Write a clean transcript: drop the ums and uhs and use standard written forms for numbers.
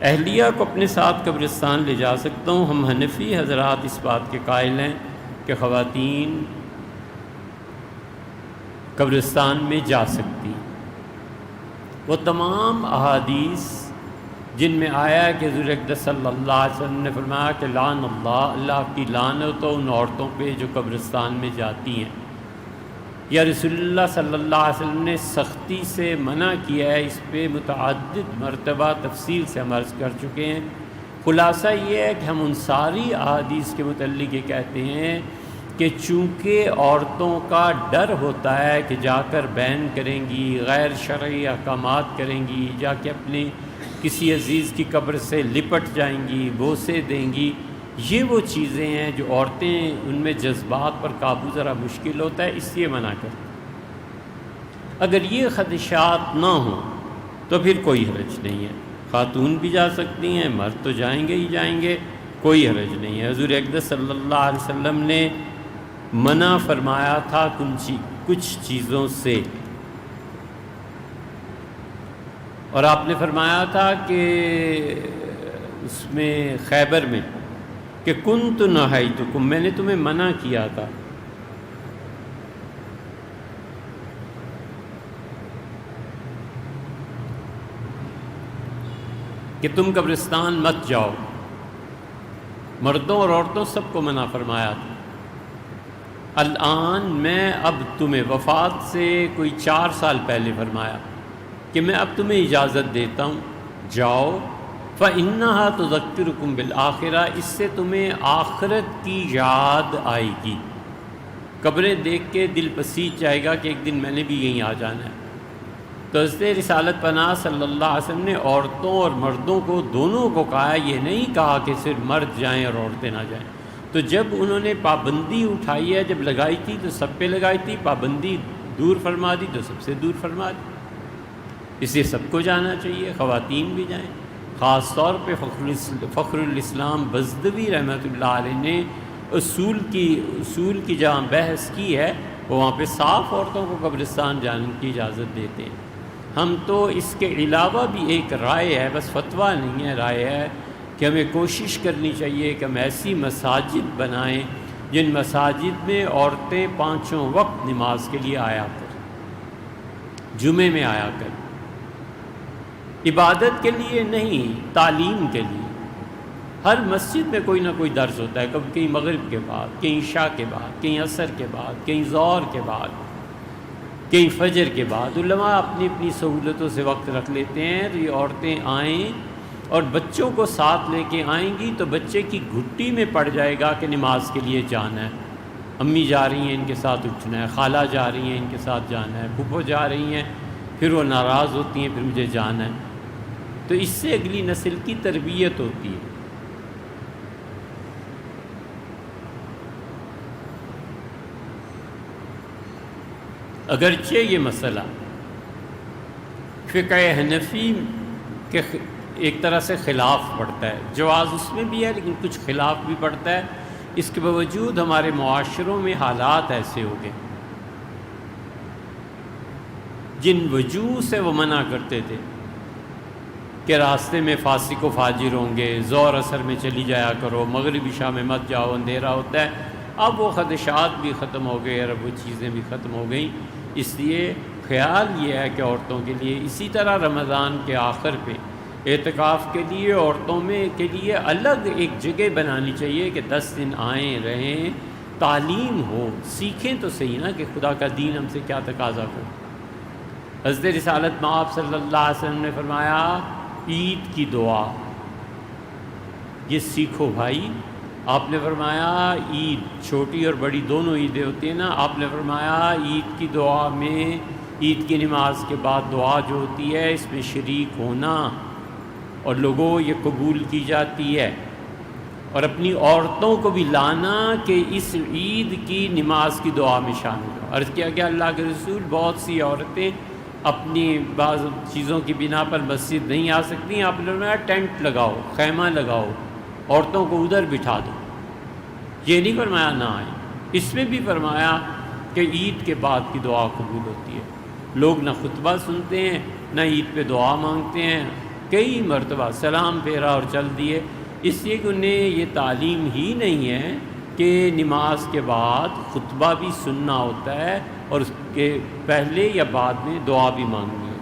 اہلیہ کو اپنے ساتھ قبرستان لے جا سکتا ہوں۔ ہم حنفی حضرات اس بات کے قائل ہیں کہ خواتین قبرستان میں جا سکتی ہیں۔ وہ تمام احادیث جن میں آیا ہے کہ حضور اقدس صلی اللہ علیہ وسلم نے فرمایا کہ لعن اللہ کی لعنت ہو ان عورتوں پہ جو قبرستان میں جاتی ہیں، یا رسول اللہ صلی اللہ علیہ وسلم نے سختی سے منع کیا ہے، اس پہ متعدد مرتبہ تفصیل سے ہم عرض کر چکے ہیں۔ خلاصہ یہ ہے کہ ہم ان ساری احادیث کے متعلق یہ کہتے ہیں کہ چونکہ عورتوں کا ڈر ہوتا ہے کہ جا کر بین کریں گی، غیر شرعی احکامات کریں گی، جا کے اپنے کسی عزیز کی قبر سے لپٹ جائیں گی، بوسے دیں گی، یہ وہ چیزیں ہیں جو عورتیں ان میں جذبات پر قابو ذرا مشکل ہوتا ہے، اس لیے منع کرتے ہیں۔ اگر یہ خدشات نہ ہوں تو پھر کوئی حرج نہیں ہے، خاتون بھی جا سکتی ہیں، مرد تو جائیں گے ہی جائیں گے، کوئی حرج نہیں ہے۔ حضور اقدس صلی اللہ علیہ وسلم نے منع فرمایا تھا کچھ چیزوں سے، اور آپ نے فرمایا تھا کہ اس میں خیبر میں کہ کنت نہیتکم، میں نے تمہیں منع کیا تھا۔ کہ تم قبرستان مت جاؤ، مردوں اور عورتوں سب کو منع فرمایا تھا۔ الآن میں اب تمہیں وفات سے کوئی 4 سال پہلے فرمایا کہ میں اب تمہیں اجازت دیتا ہوں، جاؤ، فَإِنَّهَا تُذَكِّرُكُمْ بِالْآخِرَةِ، اس سے تمہیں آخرت کی یاد آئے گی۔ قبریں دیکھ کے دل پسیج جائے گا کہ ایک دن میں نے بھی یہیں آ جانا ہے۔ تو حضرت رسالت پناہ صلی اللہ علیہ وسلم نے عورتوں اور مردوں کو دونوں کو کہا، یہ نہیں کہا کہ صرف مرد جائیں اور عورتیں نہ جائیں۔ تو جب انہوں نے پابندی اٹھائی ہے، جب لگائی تھی تو سب پہ لگائی تھی، پابندی دور فرما دی تو سب سے دور فرما دی، اس لیے سب کو جانا چاہیے، خواتین بھی جائیں۔ خاص طور پہ فخر الاسلام بزدوی رحمۃ اللہ علیہ نے اصول کی جہاں بحث کی ہے، وہ وہاں پہ صاف عورتوں کو قبرستان جانے کی اجازت دیتے ہیں۔ ہم تو اس کے علاوہ بھی ایک رائے ہے، بس فتویٰ نہیں ہے، رائے ہے کہ ہمیں کوشش کرنی چاہیے کہ ہم ایسی مساجد بنائیں جن مساجد میں عورتیں 5 وقت نماز کے لیے آیا کریں، جمعے میں آیا کریں، عبادت کے لیے نہیں، تعلیم کے لیے۔ ہر مسجد میں کوئی نہ کوئی درس ہوتا ہے، کبھی کہیں مغرب کے بعد، کہیں عشاء کے بعد، کہیں عصر کے بعد، کہیں ظہر کے بعد، کہیں فجر کے بعد۔ علماء اپنی اپنی سہولتوں سے وقت رکھ لیتے ہیں، تو یہ عورتیں آئیں اور بچوں کو ساتھ لے کے آئیں گی تو بچے کی گھٹی میں پڑ جائے گا کہ نماز کے لیے جانا ہے، امی جا رہی ہیں ان کے ساتھ اٹھنا ہے، خالہ جا رہی ہیں ان کے ساتھ جانا ہے، پھپھو جا رہی ہیں، پھر وہ ناراض ہوتی ہیں، پھر مجھے جانا ہے۔ تو اس سے اگلی نسل کی تربیت ہوتی ہے۔ اگرچہ یہ مسئلہ فقہ حنفی کے ایک طرح سے خلاف پڑتا ہے، جواز اس میں بھی ہے لیکن کچھ خلاف بھی پڑتا ہے، اس کے باوجود ہمارے معاشروں میں حالات ایسے ہو گئے جن وجوہ سے وہ منع کرتے تھے کہ راستے میں فاسق و فاجر ہوں گے، ظہر عصر میں چلی جایا کرو، مغرب عشاء میں مت جاؤ، اندھیرا ہوتا ہے۔ اب وہ خدشات بھی ختم ہو گئے اور اب وہ چیزیں بھی ختم ہو گئیں، اس لیے خیال یہ ہے کہ عورتوں کے لیے اسی طرح رمضان کے آخر پہ اعتکاف کے لیے عورتوں میں کے لیے الگ ایک جگہ بنانی چاہیے کہ 10 دن آئیں، رہیں، تعلیم ہو، سیکھیں تو صحیح نا کہ خدا کا دین ہم سے کیا تقاضا کرے۔ حضرت رسالت مآب صلی اللہ علیہ وسلم نے فرمایا عید کی دعا یہ سیکھو بھائی۔ آپ نے فرمایا عید چھوٹی اور بڑی دونوں عیدیں ہوتی ہیں نا، آپ نے فرمایا عید کی دعا میں، عید کی نماز کے بعد دعا جو ہوتی ہے اس میں شریک ہونا اور لوگوں یہ قبول کی جاتی ہے، اور اپنی عورتوں کو بھی لانا کہ اس عید کی نماز کی دعا میں شامل ہو۔ عرض کیا کہ اللہ کے رسول بہت سی عورتیں اپنی بعض چیزوں کی بنا پر مسجد نہیں آ سکتی، آپ نے فرمایا ٹینٹ لگاؤ، خیمہ لگاؤ، عورتوں کو ادھر بٹھا دو۔ یہ نہیں فرمایا نہ آئیں، اس میں بھی فرمایا کہ عید کے بعد کی دعا قبول ہوتی ہے۔ لوگ نہ خطبہ سنتے ہیں، نہ عید پہ دعا مانگتے ہیں، کئی مرتبہ سلام پھیرا اور چل دیے، اس لیے کہ انہیں یہ تعلیم ہی نہیں ہے کہ نماز کے بعد خطبہ بھی سننا ہوتا ہے اور اس کے پہلے یا بعد میں دعا بھی مانگنی